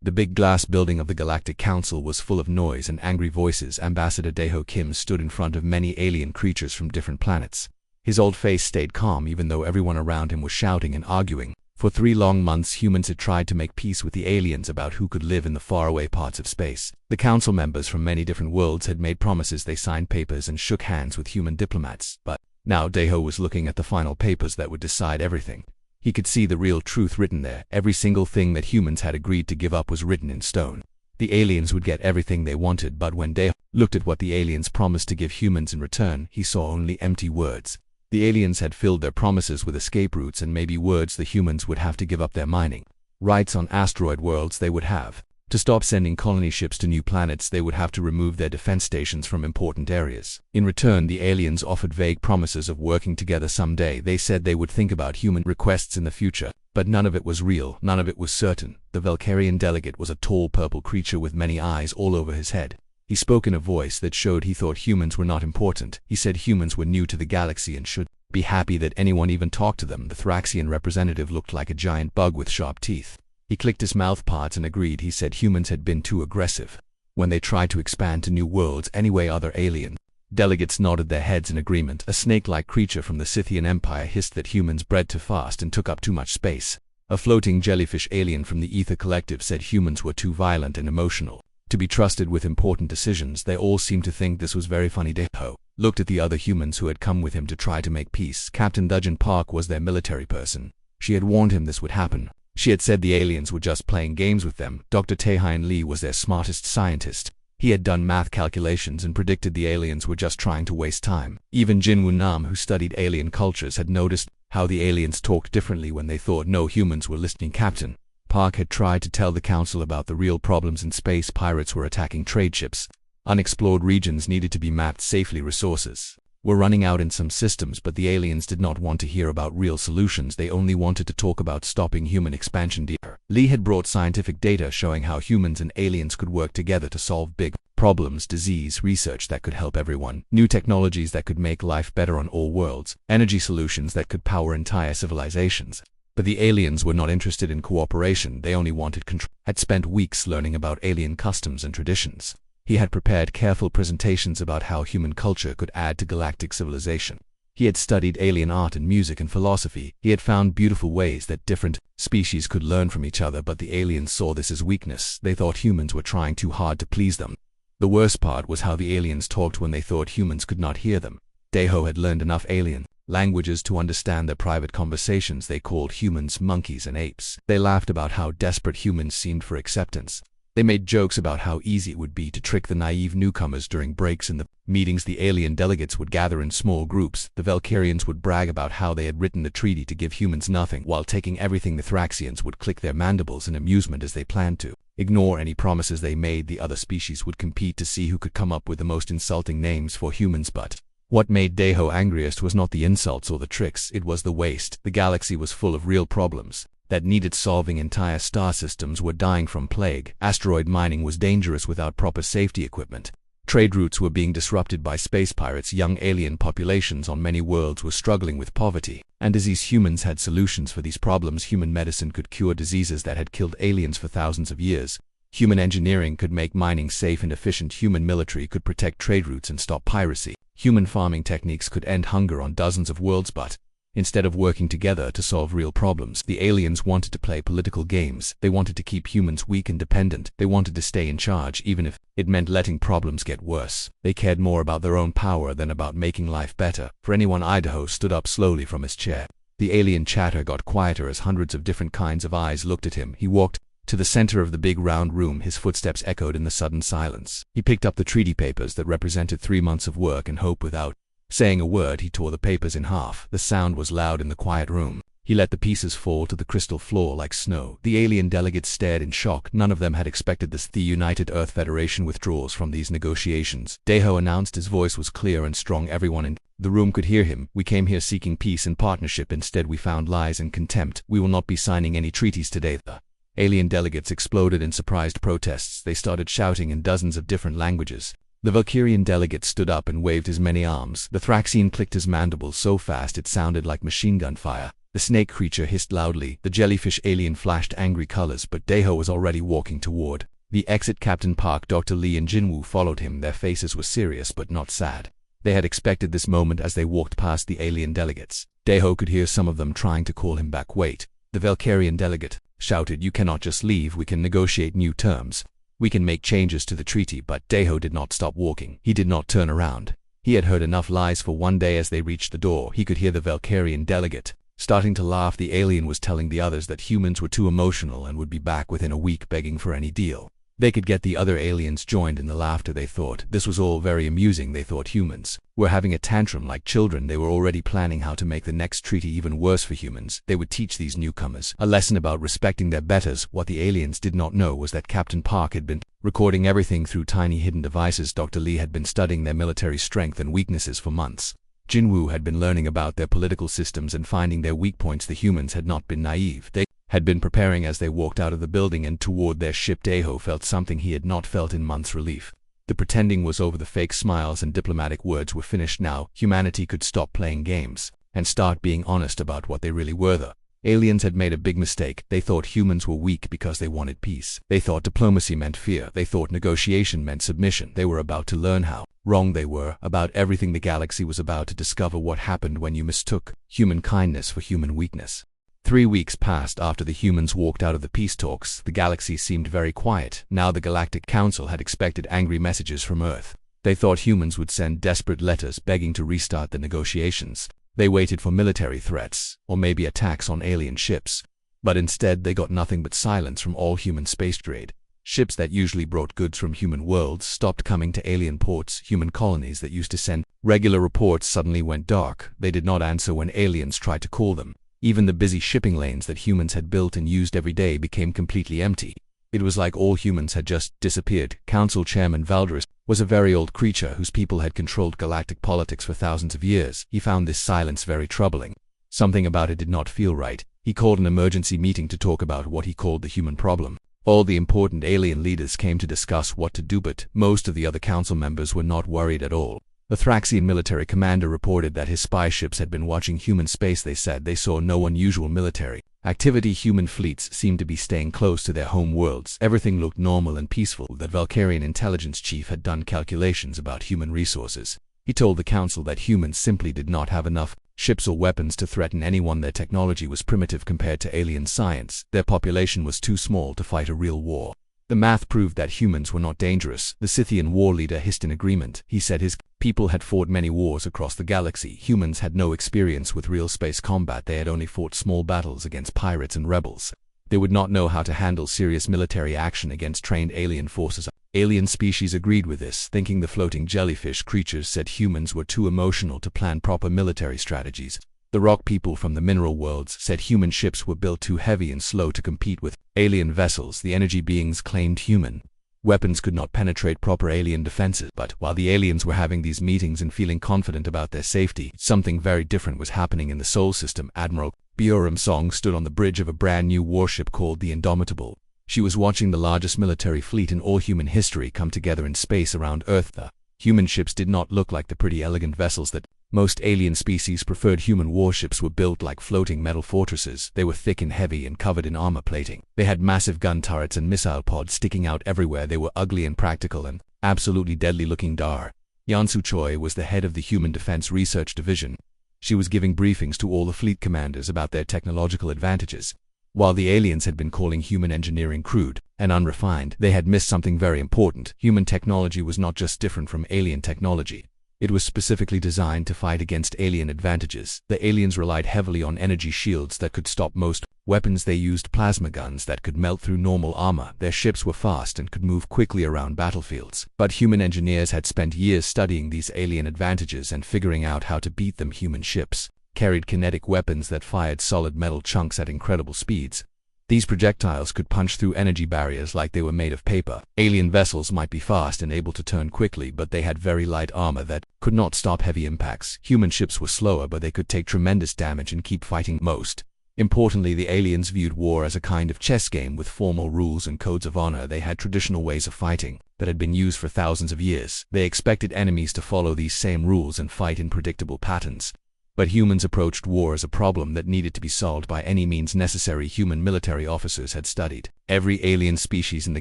The big glass building of the Galactic Council was full of noise and angry voices. Ambassador Daeho Kim stood in front of many alien creatures from different planets. His old face stayed calm even though everyone around him was shouting and arguing. For 3 long months, humans had tried to make peace with the aliens about who could live in the faraway parts of space. The council members from many different worlds had made promises. They signed papers and shook hands with human diplomats. But now Daeho was looking at the final papers that would decide everything. He could see the real truth written there. Every single thing that humans had agreed to give up was written in stone. The aliens would get everything they wanted, but when Daeho looked at what the aliens promised to give humans in return, he saw only empty words. The aliens had filled their promises with escape routes and maybe words. The humans would have to give up their mining rights on asteroid worlds. They would have to stop sending colony ships to new planets. They would have to remove their defense stations from important areas. In return, the aliens offered vague promises of working together someday. They said they would think about human requests in the future, but none of it was real. None of it was certain. The Valkyrian delegate was a tall purple creature with many eyes all over his head. He spoke in a voice that showed he thought humans were not important. He said humans were new to the galaxy and should be happy that anyone even talked to them. The Thraxian representative looked like a giant bug with sharp teeth. He clicked his mouth parts and agreed. He said humans had been too aggressive when they tried to expand to new worlds anyway. Other alien delegates nodded their heads in agreement. A snake-like creature from the Scythian Empire hissed that humans bred too fast and took up too much space. A floating jellyfish alien from the Ether Collective said humans were too violent and emotional to be trusted with important decisions. They all seemed to think this was very funny. Daeho looked at the other humans who had come with him to try to make peace. Captain Dudgeon Park was their military person. She had warned him this would happen. She had said the aliens were just playing games with them. Dr. Taehyun Lee was their smartest scientist. He had done math calculations and predicted the aliens were just trying to waste time. Even Jinwoo Nam, who studied alien cultures, had noticed how the aliens talked differently when they thought no humans were listening. Captain Park had tried to tell the council about the real problems in space. Pirates were attacking trade ships. Unexplored regions needed to be mapped safely. Resources were running out in some systems, but the aliens did not want to hear about real solutions. They only wanted to talk about stopping human expansion. Lee had brought scientific data showing how humans and aliens could work together to solve big problems, disease, research that could help everyone, new technologies that could make life better on all worlds, energy solutions that could power entire civilizations. But the aliens were not interested in cooperation. They only wanted control. Had spent weeks learning about alien customs and traditions. He had prepared careful presentations about how human culture could add to galactic civilization. He had studied alien art and music and philosophy. He had found beautiful ways that different species could learn from each other, but the aliens saw this as weakness. They thought humans were trying too hard to please them. The worst part was how the aliens talked when they thought humans could not hear them. Daeho had learned enough alien languages to understand their private conversations. They called humans monkeys and apes. They laughed about how desperate humans seemed for acceptance. They made jokes about how easy it would be to trick the naive newcomers. During breaks in the meetings, the alien delegates would gather in small groups. The Valkyrians would brag about how they had written the treaty to give humans nothing while taking everything. The Thraxians would click their mandibles in amusement as they planned to ignore any promises they made. The other species would compete to see who could come up with the most insulting names for humans, but what made Daeho angriest was not the insults or the tricks, it was the waste. The galaxy was full of real problems that needed solving. Entire star systems were dying from plague. Asteroid mining was dangerous without proper safety equipment. Trade routes were being disrupted by space pirates. Young alien populations on many worlds were struggling with poverty and disease. Humans had solutions for these problems. Human medicine could cure diseases that had killed aliens for thousands of years. Human engineering could make mining safe and efficient. Human military could protect trade routes and stop piracy. Human farming techniques could end hunger on dozens of worlds, but instead of working together to solve real problems, the aliens wanted to play political games. They wanted to keep humans weak and dependent. They wanted to stay in charge, even if it meant letting problems get worse. They cared more about their own power than about making life better. For anyone, Idaho stood up slowly from his chair. The alien chatter got quieter as hundreds of different kinds of eyes looked at him. He walked to the center of the big round room. His footsteps echoed in the sudden silence. He picked up the treaty papers that represented 3 months of work and hope. Without saying a word, he tore the papers in half. The sound was loud in the quiet room. He let the pieces fall to the crystal floor like snow. The alien delegates stared in shock. None of them had expected this. The United Earth Federation withdraws from these negotiations. Daeho announced. His voice was clear and strong. Everyone in the room could hear him. We came here seeking peace and partnership. Instead, we found lies and contempt. We will not be signing any treaties today. The alien delegates exploded in surprised protests. They started shouting in dozens of different languages. The Valkyrian delegate stood up and waved his many arms. The Thraxian clicked his mandibles so fast it sounded like machine gun fire. The snake creature hissed loudly. The jellyfish alien flashed angry colors, but Daeho was already walking toward the exit. Captain Park, Dr. Lee, and Jinwoo followed him. Their faces were serious but not sad. They had expected this moment as they walked past the alien delegates. Daeho could hear some of them trying to call him back. Wait, the Valkyrian delegate shouted, you cannot just leave. We can negotiate new terms. We can make changes to the treaty. But Daeho did not stop walking. He did not turn around. He had heard enough lies for one day. As they reached the door, he could hear the Valkyrian delegate starting to laugh. The alien was telling the others that humans were too emotional and would be back within a week, begging for any deal. They could get the other aliens joined in the laughter. They thought this was all very amusing. They thought humans were having a tantrum like children. They were already planning how to make the next treaty even worse for humans. They would teach these newcomers a lesson about respecting their betters. What the aliens did not know was that Captain Park had been recording everything through tiny hidden devices. Dr. Lee had been studying their military strength and weaknesses for months. Jinwoo had been learning about their political systems and finding their weak points. The humans had not been naive. They had been preparing. As they walked out of the building and toward their ship, Daeho felt something he had not felt in months: relief. The pretending was over. The fake smiles and diplomatic words were finished. Now humanity could stop playing games and start being honest about what they really were. The aliens had made a big mistake. They thought humans were weak because they wanted peace. They thought diplomacy meant fear. They thought negotiation meant submission. They were about to learn how wrong they were about everything. The galaxy was about to discover what happened when you mistook human kindness for human weakness. 3 weeks passed after the humans walked out of the peace talks. The galaxy seemed very quiet. Now the Galactic Council had expected angry messages from Earth. They thought humans would send desperate letters begging to restart the negotiations. They waited for military threats, or maybe attacks on alien ships. But instead they got nothing but silence from all human space trade. Ships that usually brought goods from human worlds stopped coming to alien ports. Human colonies that used to send regular reports suddenly went dark. They did not answer when aliens tried to call them. Even the busy shipping lanes that humans had built and used every day became completely empty. It was like all humans had just disappeared. Council Chairman Valderus was a very old creature whose people had controlled galactic politics for thousands of years. He found this silence very troubling. Something about it did not feel right. He called an emergency meeting to talk about what he called the human problem. All the important alien leaders came to discuss what to do, but most of the other council members were not worried at all. The Thraxian military commander reported that his spy ships had been watching human space. They said they saw no unusual military activity. Human fleets seemed to be staying close to their home worlds. Everything looked normal and peaceful. The Valkyrian intelligence chief had done calculations about human resources. He told the council that humans simply did not have enough ships or weapons to threaten anyone. Their technology was primitive compared to alien science. Their population was too small to fight a real war. The math proved that humans were not dangerous. The Scythian war leader hissed in agreement. He said his people had fought many wars across the galaxy. Humans had no experience with real space combat. They had only fought small battles against pirates and rebels. They would not know how to handle serious military action against trained alien forces. Alien species agreed with this, thinking the floating jellyfish creatures said humans were too emotional to plan proper military strategies. The rock people from the mineral worlds said human ships were built too heavy and slow to compete with alien vessels. The energy beings claimed human weapons could not penetrate proper alien defenses. But while the aliens were having these meetings and feeling confident about their safety, something very different was happening in the Sol system. Admiral Bioram Song stood on the bridge of a brand new warship called the Indomitable. She was watching the largest military fleet in all human history come together in space around Earth. The human ships did not look like the pretty elegant vessels that most alien species preferred. Human warships were built like floating metal fortresses. They were thick and heavy and covered in armor plating. They had massive gun turrets and missile pods sticking out everywhere. They were ugly and practical and absolutely deadly looking. Yansu Choi was the head of the Human Defense Research Division. She was giving briefings to all the fleet commanders about their technological advantages. While the aliens had been calling human engineering crude and unrefined, they had missed something very important. Human technology was not just different from alien technology. It was specifically designed to fight against alien advantages. The aliens relied heavily on energy shields that could stop most weapons. They used plasma guns that could melt through normal armor. Their ships were fast and could move quickly around battlefields. But human engineers had spent years studying these alien advantages and figuring out how to beat them. Human ships carried kinetic weapons that fired solid metal chunks at incredible speeds. These projectiles could punch through energy barriers like they were made of paper. Alien vessels might be fast and able to turn quickly, but they had very light armor that could not stop heavy impacts. Human ships were slower, but they could take tremendous damage and keep fighting. Most importantly, the aliens viewed war as a kind of chess game with formal rules and codes of honor. They had traditional ways of fighting that had been used for thousands of years. They expected enemies to follow these same rules and fight in predictable patterns. But humans approached war as a problem that needed to be solved by any means necessary. Human military officers had studied every alien species in the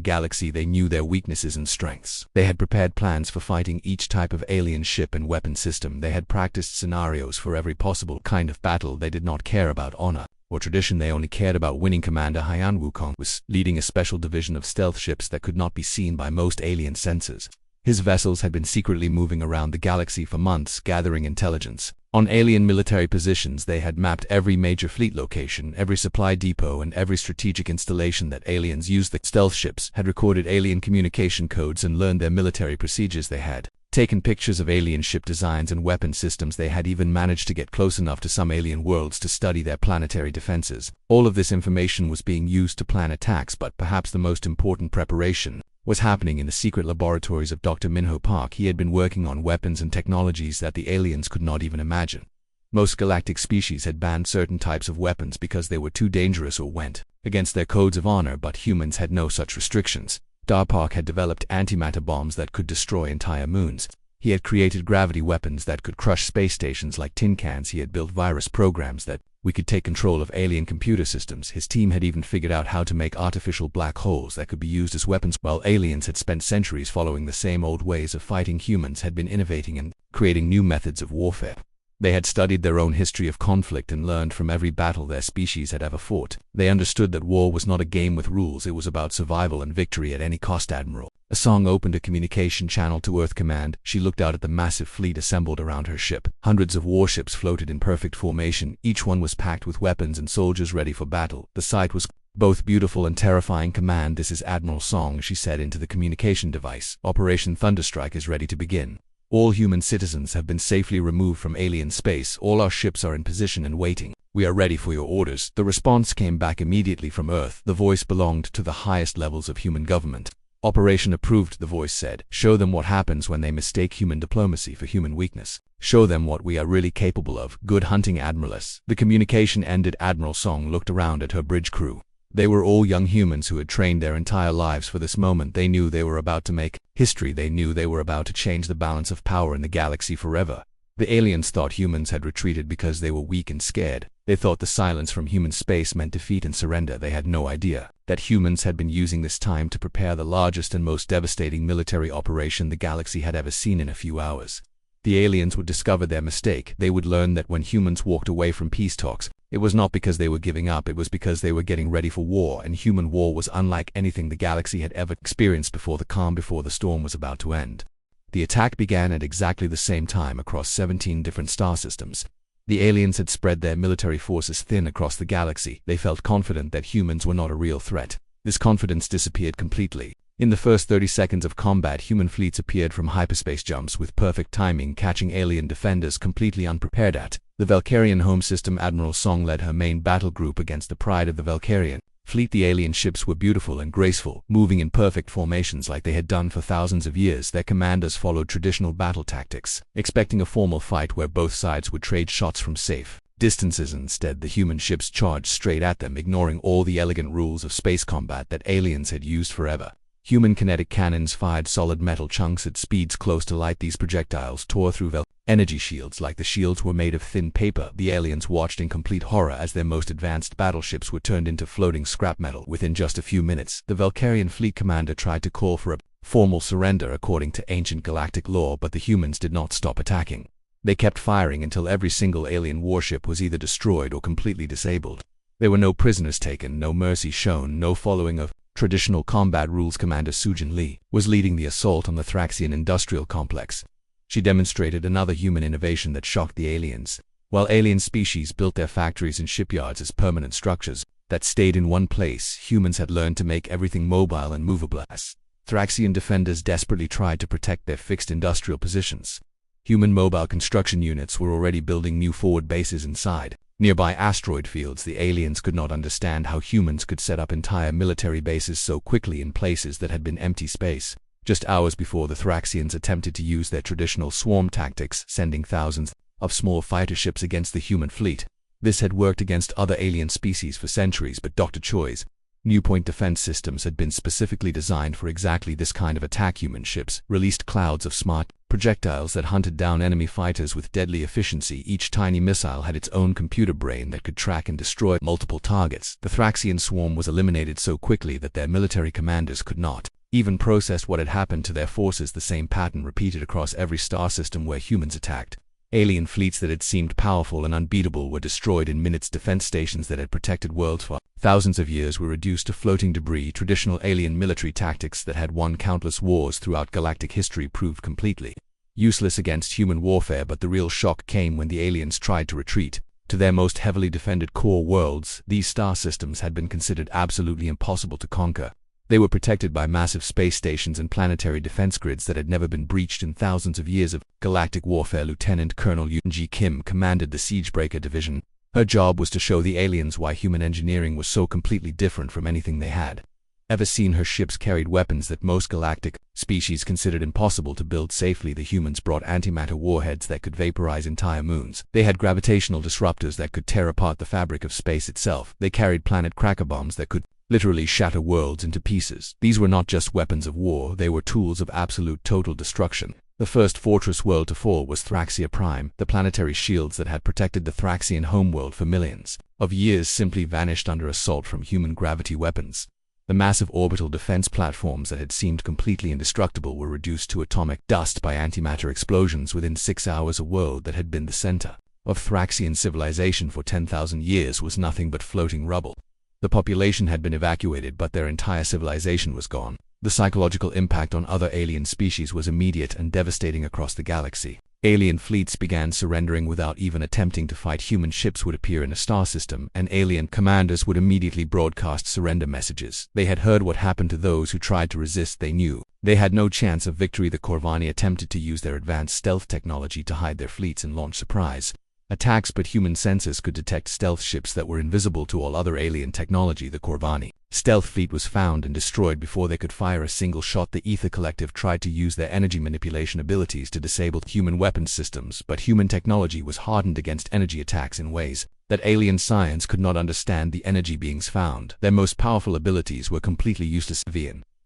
galaxy. They knew their weaknesses and strengths. They had prepared plans for fighting each type of alien ship and weapon system. They had practiced scenarios for every possible kind of battle. They did not care about honor or tradition. They only cared about winning. Commander Haiyan Wukong was leading a special division of stealth ships that could not be seen by most alien sensors. His vessels had been secretly moving around the galaxy for months, gathering intelligence on alien military positions. They had mapped every major fleet location, every supply depot, and every strategic installation that aliens used. The stealth ships had recorded alien communication codes and learned their military procedures. They had taken pictures of alien ship designs and weapon systems. They had even managed to get close enough to some alien worlds to study their planetary defenses. All of this information was being used to plan attacks, but perhaps the most important preparation was happening in the secret laboratories of Dr. Minho Park. He had been working on weapons and technologies that the aliens could not even imagine. Most galactic species had banned certain types of weapons because they were too dangerous or went against their codes of honor, but humans had no such restrictions. Park had developed antimatter bombs that could destroy entire moons. He had created gravity weapons that could crush space stations like tin cans. He had built virus programs that we could take control of alien computer systems. His team had even figured out how to make artificial black holes that could be used as weapons. While aliens had spent centuries following the same old ways of fighting, humans had been innovating and creating new methods of warfare. They had studied their own history of conflict and learned from every battle their species had ever fought. They understood that war was not a game with rules. It was about survival and victory at any cost. Admiral Asong opened a communication channel to Earth Command. She looked out at the massive fleet assembled around her ship. Hundreds of warships floated in perfect formation. Each one was packed with weapons and soldiers ready for battle. The sight was both beautiful and terrifying. Command, this is Admiral Song, she said into the communication device. Operation Thunderstrike is ready to begin. All human citizens have been safely removed from alien space. All our ships are in position and waiting. We are ready for your orders. The response came back immediately from Earth. The voice belonged to the highest levels of human government. Operation approved, the voice said. Show them what happens when they mistake human diplomacy for human weakness. Show them what we are really capable of. Good hunting, Admiraless. The communication ended. Admiral Song looked around at her bridge crew. They were all young humans who had trained their entire lives for this moment. They knew they were about to make history. They knew they were about to change the balance of power in the galaxy forever. The aliens thought humans had retreated because they were weak and scared. They thought the silence from human space meant defeat and surrender. They had no idea that humans had been using this time to prepare the largest and most devastating military operation the galaxy had ever seen. In a few hours, the aliens would discover their mistake. They would learn that when humans walked away from peace talks, it was not because they were giving up. It was because they were getting ready for war, and human war was unlike anything the galaxy had ever experienced before. The calm before the storm was about to end. The attack began at exactly the same time across 17 different star systems. The aliens had spread their military forces thin across the galaxy. They felt confident that humans were not a real threat. This confidence disappeared completely. In the first 30 seconds of combat, human fleets appeared from hyperspace jumps with perfect timing, catching alien defenders completely unprepared. At the Valkyrian home system, Admiral Song led her main battle group against the pride of the Valkyrian fleet. The alien ships were beautiful and graceful, moving in perfect formations like they had done for thousands of years. Their commanders followed traditional battle tactics, expecting a formal fight where both sides would trade shots from safe distances. Instead, the human ships charged straight at them, ignoring all the elegant rules of space combat that aliens had used forever. Human kinetic cannons fired solid metal chunks at speeds close to light. These projectiles tore through energy shields like the shields were made of thin paper. The aliens watched in complete horror as their most advanced battleships were turned into floating scrap metal. Within just a few minutes, the Valkyrian fleet commander tried to call for a formal surrender according to ancient galactic law, but the humans did not stop attacking. They kept firing until every single alien warship was either destroyed or completely disabled. There were no prisoners taken, no mercy shown, no following of traditional combat rules. Commander Sujin Lee was leading the assault on the Thraxian industrial complex. She demonstrated another human innovation that shocked the aliens. While alien species built their factories and shipyards as permanent structures that stayed in one place, humans had learned to make everything mobile and movable. As Thraxian defenders desperately tried to protect their fixed industrial positions, human mobile construction units were already building new forward bases inside nearby asteroid fields. The aliens could not understand how humans could set up entire military bases so quickly in places that had been empty space. Just hours before, the Thraxians attempted to use their traditional swarm tactics, sending thousands of small fighter ships against the human fleet. This had worked against other alien species for centuries, but Dr. Choi's new point defense systems had been specifically designed for exactly this kind of attack. Human ships released clouds of smart projectiles that hunted down enemy fighters with deadly efficiency. Each tiny missile had its own computer brain that could track and destroy multiple targets. The Thraxian swarm was eliminated so quickly that their military commanders could not even process what had happened to their forces. The same pattern repeated across every star system where humans attacked. Alien fleets that had seemed powerful and unbeatable were destroyed in minutes. Defense stations that had protected worlds for thousands of years were reduced to floating debris. Traditional alien military tactics that had won countless wars throughout galactic history proved completely useless against human warfare. But the real shock came when the aliens tried to retreat to their most heavily defended core worlds. These star systems had been considered absolutely impossible to conquer. They were protected by massive space stations and planetary defense grids that had never been breached in thousands of years of galactic warfare. Lieutenant Colonel Yoon-Ji Kim commanded the Siegebreaker Division. Her job was to show the aliens why human engineering was so completely different from anything they had ever seen. Her ships carried weapons that most galactic species considered impossible to build safely. The humans brought antimatter warheads that could vaporize entire moons. They had gravitational disruptors that could tear apart the fabric of space itself. They carried planet cracker bombs that could literally shatter worlds into pieces. These were not just weapons of war, they were tools of absolute total destruction. The first fortress world to fall was Thraxia Prime. The planetary shields that had protected the Thraxian homeworld for millions of years simply vanished under assault from human gravity weapons. The massive orbital defense platforms that had seemed completely indestructible were reduced to atomic dust by antimatter explosions within 6 hours. A world that had been the center of Thraxian civilization for 10,000 years was nothing but floating rubble. The population had been evacuated, but their entire civilization was gone. The psychological impact on other alien species was immediate and devastating across the galaxy. Alien fleets began surrendering without even attempting to fight. Human ships would appear in a star system, and alien commanders would immediately broadcast surrender messages. They had heard what happened to those who tried to resist. They knew they had no chance of victory. The Corvani attempted to use their advanced stealth technology to hide their fleets and launch surprise attacks, but human sensors could detect stealth ships that were invisible to all other alien technology. The Corvani stealth fleet was found and destroyed before they could fire a single shot. The Ether Collective tried to use their energy manipulation abilities to disable human weapons systems, but human technology was hardened against energy attacks in ways that alien science could not understand. The energy beings found their most powerful abilities were completely useless.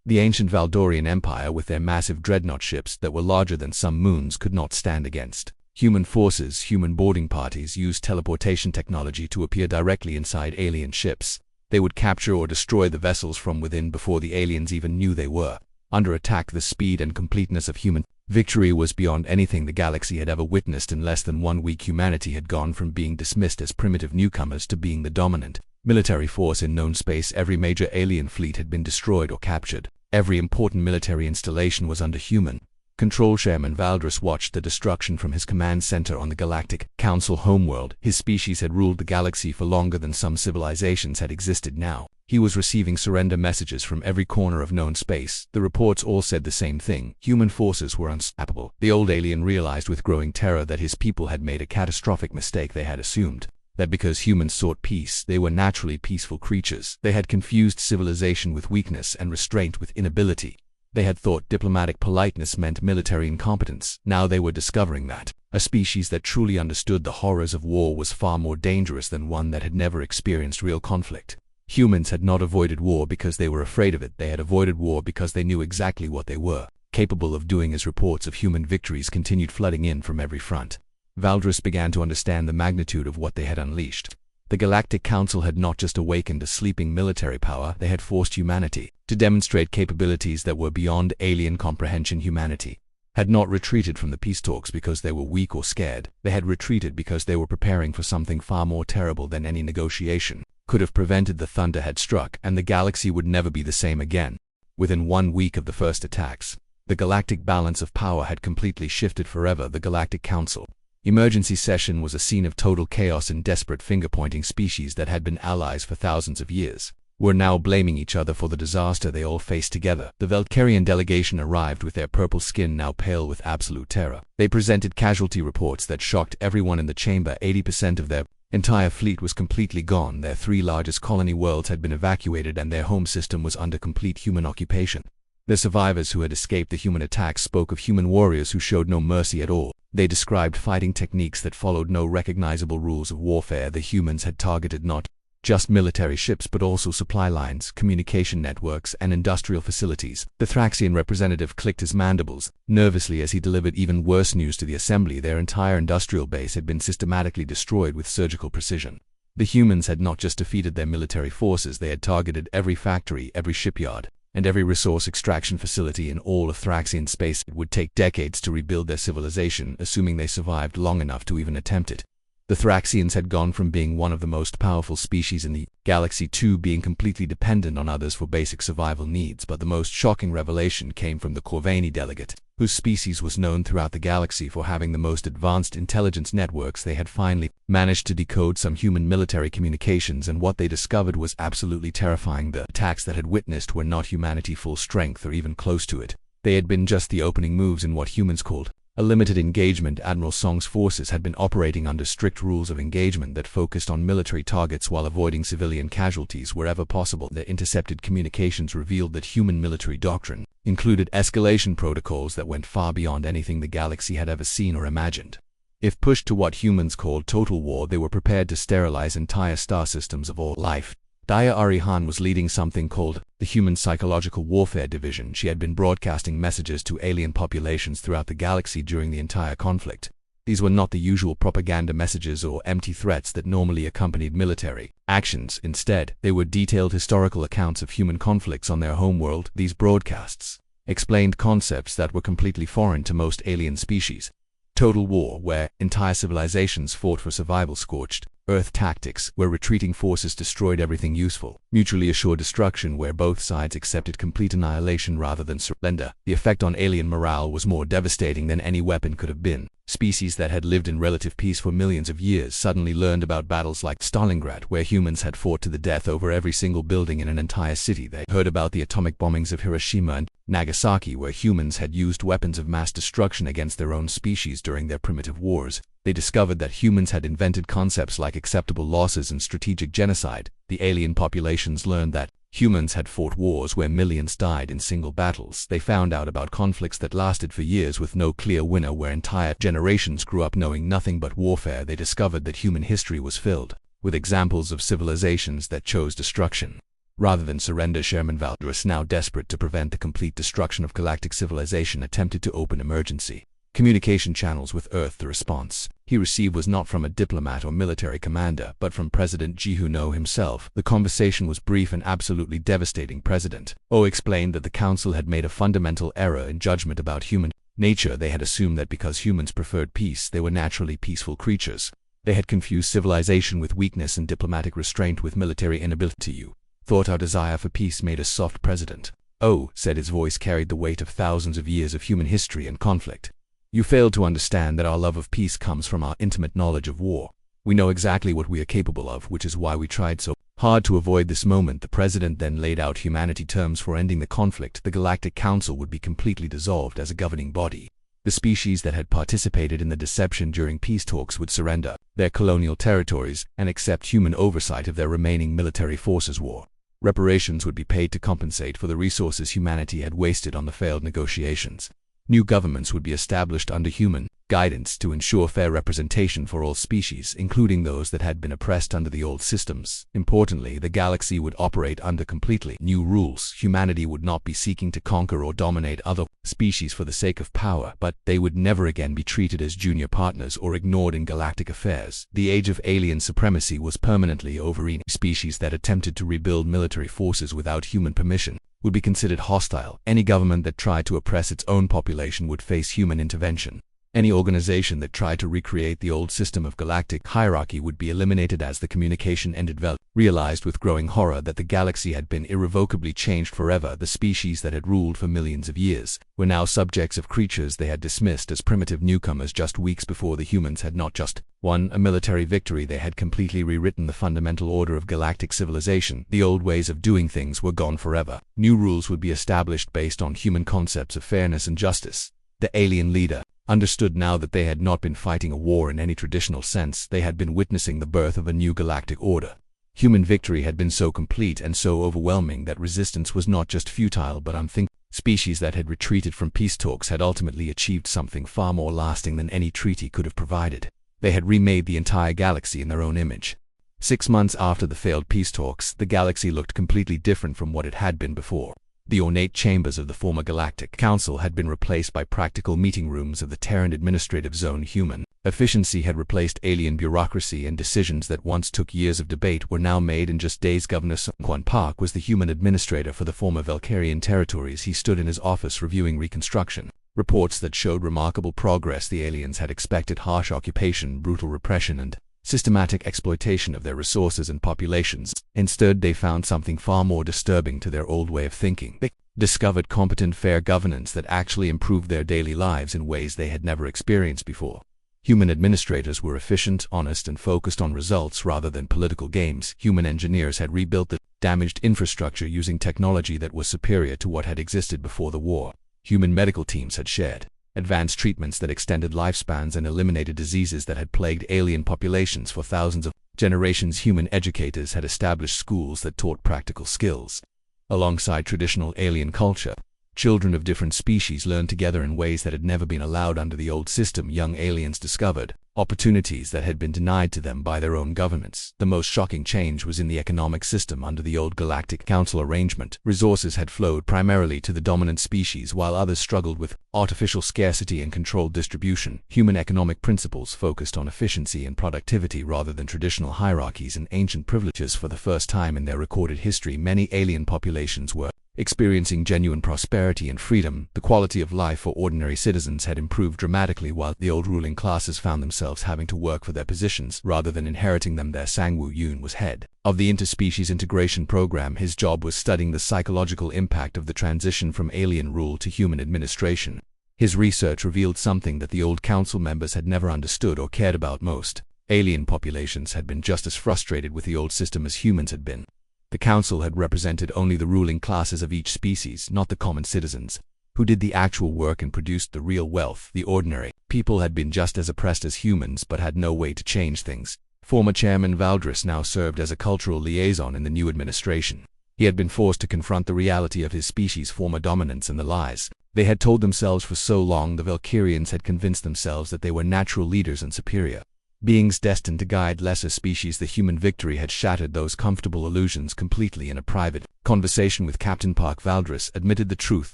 The ancient Valdorian Empire, with their massive dreadnought ships that were larger than some moons, could not stand against human forces. Human boarding parties used teleportation technology to appear directly inside alien ships. They would capture or destroy the vessels from within before the aliens even knew they were under attack. The speed and completeness of human victory was beyond anything the galaxy had ever witnessed. In less than 1 week, humanity had gone from being dismissed as primitive newcomers to being the dominant military force in known space. Every major alien fleet had been destroyed or captured. Every important military installation was under human control. Chairman Valdris watched the destruction from his command center on the Galactic Council homeworld. His species had ruled the galaxy for longer than some civilizations had existed. Now he was receiving surrender messages from every corner of known space. The reports all said the same thing: human forces were unstoppable. The old alien realized with growing terror that his people had made a catastrophic mistake. They had assumed that because humans sought peace, they were naturally peaceful creatures. They had confused civilization with weakness and restraint with inability. They had thought diplomatic politeness meant military incompetence. Now they were discovering that a species that truly understood the horrors of war was far more dangerous than one that had never experienced real conflict. Humans had not avoided war because they were afraid of it. They had avoided war because they knew exactly what they were capable of doing. As reports of human victories continued flooding in from every front, Valdris began to understand the magnitude of what they had unleashed. The Galactic Council had not just awakened a sleeping military power, they had forced humanity to demonstrate capabilities that were beyond alien comprehension. Humanity had not retreated from the peace talks because they were weak or scared. They had retreated because they were preparing for something far more terrible than any negotiation could have prevented. The thunder had struck, and the galaxy would never be the same again. Within 1 week of the first attacks, the galactic balance of power had completely shifted forever. The Galactic Council emergency session was a scene of total chaos and desperate finger-pointing. Species that had been allies for thousands of years were now blaming each other for the disaster they all faced together. The Valkyrian delegation arrived with their purple skin now pale with absolute terror. They presented casualty reports that shocked everyone in the chamber. 80% of their entire fleet was completely gone. Their 3 largest colony worlds had been evacuated, and their home system was under complete human occupation. The survivors who had escaped the human attacks spoke of human warriors who showed no mercy at all. They described fighting techniques that followed no recognizable rules of warfare. The humans had targeted not just military ships but also supply lines, communication networks, and industrial facilities. The Thraxian representative clicked his mandibles nervously as he delivered even worse news to the assembly. Their entire industrial base had been systematically destroyed with surgical precision. The humans had not just defeated their military forces, they had targeted every factory, every shipyard, and every resource extraction facility in all of Thraxian space. It would take decades to rebuild their civilization, assuming they survived long enough to even attempt it. The Thraxians had gone from being one of the most powerful species in the galaxy to being completely dependent on others for basic survival needs, but the most shocking revelation came from the Corvani delegate, whose species was known throughout the galaxy for having the most advanced intelligence networks. They had finally managed to decode some human military communications, and what they discovered was absolutely terrifying. The attacks that had witnessed were not humanity full strength or even close to it. They had been just the opening moves in what humans called a limited engagement. Admiral Song's forces had been operating under strict rules of engagement that focused on military targets while avoiding civilian casualties wherever possible. Their intercepted communications revealed that human military doctrine included escalation protocols that went far beyond anything the galaxy had ever seen or imagined. If pushed to what humans called total war, they were prepared to sterilize entire star systems of all life. Daya Arihan was leading something called the Human Psychological Warfare Division. She had been broadcasting messages to alien populations throughout the galaxy during the entire conflict. These were not the usual propaganda messages or empty threats that normally accompanied military actions. Instead, they were detailed historical accounts of human conflicts on their homeworld. These broadcasts explained concepts that were completely foreign to most alien species. Total war, where entire civilizations fought for survival. Scorched Earth tactics, where retreating forces destroyed everything useful. Mutually assured destruction, where both sides accepted complete annihilation rather than surrender. The effect on alien morale was more devastating than any weapon could have been. Species that had lived in relative peace for millions of years suddenly learned about battles like Stalingrad, where humans had fought to the death over every single building in an entire city. They heard about the atomic bombings of Hiroshima and Nagasaki, where humans had used weapons of mass destruction against their own species during their primitive wars. They discovered that humans had invented concepts like acceptable losses and strategic genocide. The alien populations learned that humans had fought wars where millions died in single battles. They found out about conflicts that lasted for years with no clear winner, where entire generations grew up knowing nothing but warfare. They discovered that human history was filled with examples of civilizations that chose destruction rather than surrender. Sherman Valdris, now desperate to prevent the complete destruction of galactic civilization, attempted to open emergency communication channels with Earth. The response he received was not from a diplomat or military commander, but from President Jihuno himself. The conversation was brief and absolutely devastating. President O explained that the Council had made a fundamental error in judgment about human nature. They had assumed that because humans preferred peace, they were naturally peaceful creatures. They had confused civilization with weakness and diplomatic restraint with military inability. You thought our desire for peace made us soft. President O said, his voice carried the weight of thousands of years of human history and conflict. You failed to understand that our love of peace comes from our intimate knowledge of war. We know exactly what we are capable of, which is why we tried so hard to avoid this moment. The president then laid out humanity terms for ending the conflict. The Galactic Council would be completely dissolved as a governing body. The species that had participated in the deception during peace talks would surrender their colonial territories and accept human oversight of their remaining military forces. War reparations would be paid to compensate for the resources humanity had wasted on the failed negotiations. New governments would be established under human guidance to ensure fair representation for all species, including those that had been oppressed under the old systems. Importantly, the galaxy would operate under completely new rules. Humanity would not be seeking to conquer or dominate other species for the sake of power, but they would never again be treated as junior partners or ignored in galactic affairs. The age of alien supremacy was permanently over. Any species that attempted to rebuild military forces without human permission would be considered hostile. Any government that tried to oppress its own population would face human intervention. Any organization that tried to recreate the old system of galactic hierarchy would be eliminated as the communication ended. Vel realized with growing horror that the galaxy had been irrevocably changed forever. The species that had ruled for millions of years were now subjects of creatures they had dismissed as primitive newcomers just weeks before. The humans had not just won a military victory, they had completely rewritten the fundamental order of galactic civilization. The old ways of doing things were gone forever. New rules would be established based on human concepts of fairness and justice. The alien leader understood now that they had not been fighting a war in any traditional sense. They had been witnessing the birth of a new galactic order. Human victory had been so complete and so overwhelming that resistance was not just futile but unthinkable. Species that had retreated from peace talks had ultimately achieved something far more lasting than any treaty could have provided. They had remade the entire galaxy in their own image. 6 months after the failed peace talks, the galaxy looked completely different from what it had been before. The ornate chambers of the former Galactic Council had been replaced by practical meeting rooms of the Terran Administrative Zone. Human efficiency had replaced alien bureaucracy, and decisions that once took years of debate were now made in just days. Governor Sun Quan Park was the human administrator for the former Valkyrian territories. He stood in his office reviewing reconstruction reports that showed remarkable progress. The aliens had expected harsh occupation, brutal repression, and systematic exploitation of their resources and populations. Instead, they found something far more disturbing to their old way of thinking. They discovered competent, fair governance that actually improved their daily lives in ways they had never experienced before. Human administrators were efficient, honest, and focused on results rather than political games. Human engineers had rebuilt the damaged infrastructure using technology that was superior to what had existed before the war. Human medical teams had shared advanced treatments that extended lifespans and eliminated diseases that had plagued alien populations for thousands of generations. Human educators had established schools that taught practical skills. Alongside traditional alien culture, children of different species learned together in ways that had never been allowed under the old system. Young aliens discovered opportunities that had been denied to them by their own governments. The most shocking change was in the economic system. Under the old Galactic Council arrangement, resources had flowed primarily to the dominant species, while others struggled with artificial scarcity and controlled distribution. Human economic principles focused on efficiency and productivity rather than traditional hierarchies and ancient privileges. For the first time in their recorded history, many alien populations were experiencing genuine prosperity and freedom. The quality of life for ordinary citizens had improved dramatically, while the old ruling classes found themselves having to work for their positions rather than inheriting them. Their Sang-Woo Yoon was head of the interspecies integration program. His job was studying the psychological impact of the transition from alien rule to human administration. His research revealed something that the old council members had never understood or cared about. Most alien populations had been just as frustrated with the old system as humans had been. The council had represented only the ruling classes of each species, not the common citizens, who did the actual work and produced the real wealth. The ordinary people had been just as oppressed as humans, but had no way to change things. Former Chairman Valdris now served as a cultural liaison in the new administration. He had been forced to confront the reality of his species' former dominance and the lies they had told themselves for so long. The Valkyrians had convinced themselves that they were natural leaders and superior beings destined to guide lesser species. The human victory had shattered those comfortable illusions completely. In a private conversation with Captain Park, Valdris admitted the truth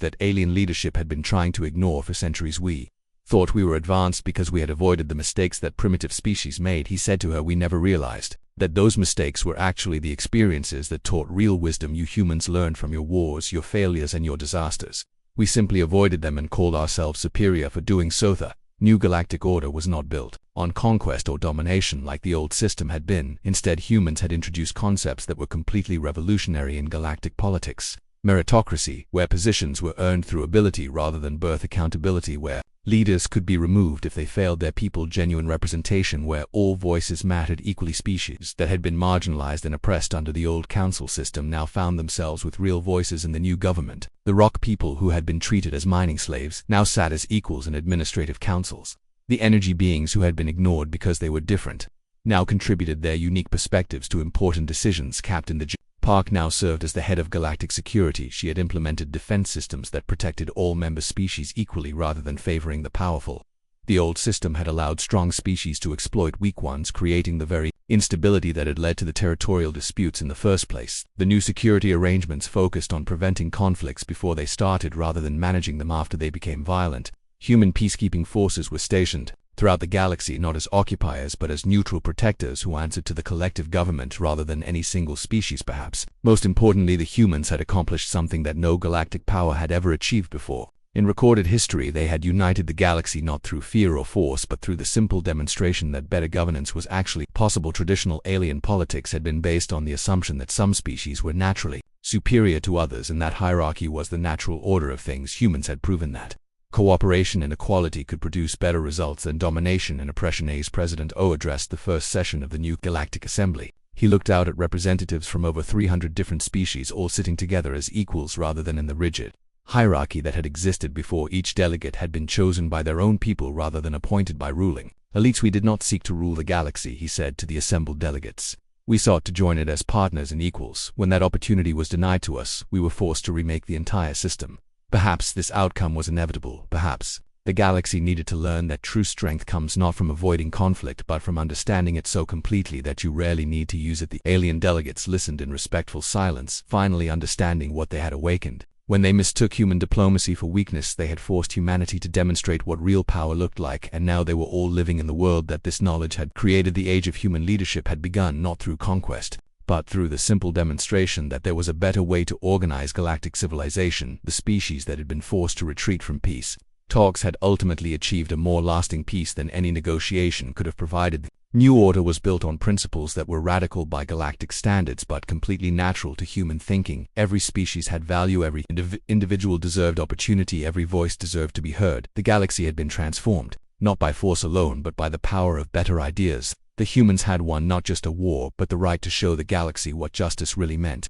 that alien leadership had been trying to ignore for centuries. We thought we were advanced because we had avoided the mistakes that primitive species made, he said to her. We never realized that those mistakes were actually the experiences that taught real wisdom. You humans learned from your wars, your failures, and your disasters. We simply avoided them and called ourselves superior for doing so. The new galactic order was not built on conquest or domination like the old system had been. Instead, humans had introduced concepts that were completely revolutionary in galactic politics. Meritocracy, where positions were earned through ability rather than birth. Accountability, where leaders could be removed if they failed their people. Genuine representation, where all voices mattered equally. Species that had been marginalized and oppressed under the old council system now found themselves with real voices in the new government. The rock people, who had been treated as mining slaves, now sat as equals in administrative councils. The energy beings, who had been ignored because they were different, now contributed their unique perspectives to important decisions. Captain Park now served as the head of galactic security. She had implemented defense systems that protected all member species equally rather than favoring the powerful. The old system had allowed strong species to exploit weak ones, creating the very instability that had led to the territorial disputes in the first place. The new security arrangements focused on preventing conflicts before they started rather than managing them after they became violent. Human peacekeeping forces were stationed throughout the galaxy, not as occupiers but as neutral protectors who answered to the collective government rather than any single species. Perhaps most importantly, the humans had accomplished something that no galactic power had ever achieved before. In recorded history, they had united the galaxy not through fear or force but through the simple demonstration that better governance was actually possible. Traditional alien politics had been based on the assumption that some species were naturally superior to others, and that hierarchy was the natural order of things. Humans had proven that cooperation and equality could produce better results than domination and oppression. As President O addressed the first session of the new Galactic Assembly, he looked out at representatives from over 300 different species, all sitting together as equals rather than in the rigid hierarchy that had existed before. Each delegate had been chosen by their own people rather than appointed by ruling elites. We did not seek to rule the galaxy, he said to the assembled delegates. We sought to join it as partners and equals. When that opportunity was denied to us, we were forced to remake the entire system. Perhaps this outcome was inevitable, perhaps The galaxy needed to learn that true strength comes not from avoiding conflict but from understanding it so completely that you rarely need to use it. The alien delegates listened in respectful silence, finally understanding what they had awakened. When they mistook human diplomacy for weakness, they had forced humanity to demonstrate what real power looked like, and now they were all living in the world that this knowledge had created. The age of human leadership had begun not through conquest, but through the simple demonstration that there was a better way to organize galactic civilization. The species that had been forced to retreat from peace talks had ultimately achieved a more lasting peace than any negotiation could have provided. The new order was built on principles that were radical by galactic standards but completely natural to human thinking. Every species had value, every individual deserved opportunity, every voice deserved to be heard. The galaxy had been transformed, not by force alone but by the power of better ideas. The humans had won not just a war but the right to show the galaxy what justice really meant.